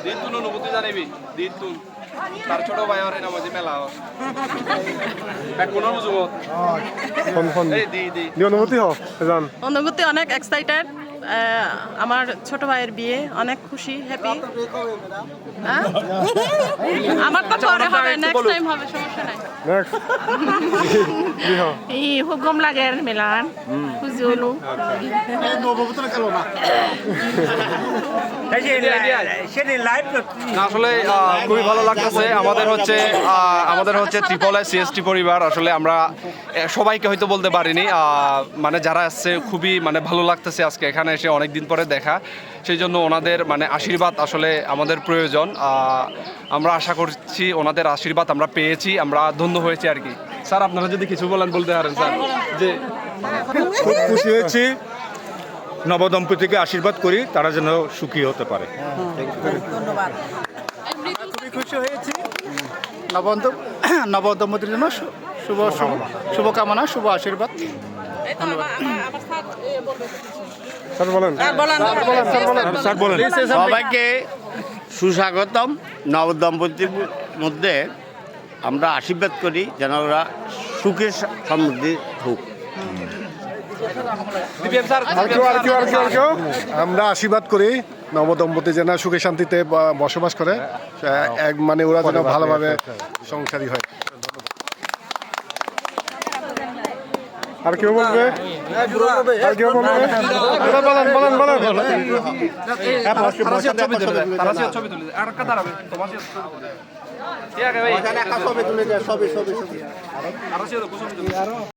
দিতুন অনুভূতি জানিবি দিতুন তার ছোট ভাই আর নামাজি মেলা এক কোন অনুভূতি এই দি দি অনুভূতি হ জান অনুভূতি অনেক এক্সাইটেড আমার ছোট ভাইয়ের বিয়ে অনেক খুশি হ্যাপি আমার তো পরে হবে নেক্সট টাইম হবে সমস্যা নাই নেক্সট এই হুকুম লাগে মেলান খুঁজুলু আসলে খুবই ভালো লাগতেছে আমাদের হচ্ছে ট্রিপল আই সিএসটি পরিবার আসলে আমরা সবাইকে হয়তো বলতে পারিনি মানে যারা আসছে খুবই মানে ভালো লাগতেছে আজকে এখানে এসে অনেক দিন পরে দেখা সেই জন্য ওনাদের মানে আশীর্বাদ আসলে আমাদের প্রয়োজন আমরা আশা করছি ওনাদের আশীর্বাদ আমরা পেয়েছি আমরা ধন্য হয়েছি আর কি স্যার আপনারা যদি কিছু বলেন বলতে পারেন স্যার যে খুব খুশি হয়েছি নবদম্পতিকে আশীর্বাদ করি তারা যেন সুখী হতে পারে খুবই খুশি হয়েছি নবদম্পতির জন্য শুভকামনা শুভ আশীর্বাদ স্যার বলেন স্যার বলেন সবাইকে সুস্বাগতম নবদম্পতির মধ্যে আমরা আশীর্বাদ করি যেন ওরা সুখে সমৃদ্ধি হোক আমরা আশীর্বাদ করি নবদম্পতি যেন সুখে শান্তিতে বসবাস করে মানে ওরা যেন ভালোভাবে সংসারী হয় আর কেউ বলবে আর কেউ বলবে বলেন ছবি তুলে আর কাটা হবে তোমার ছবি তুলে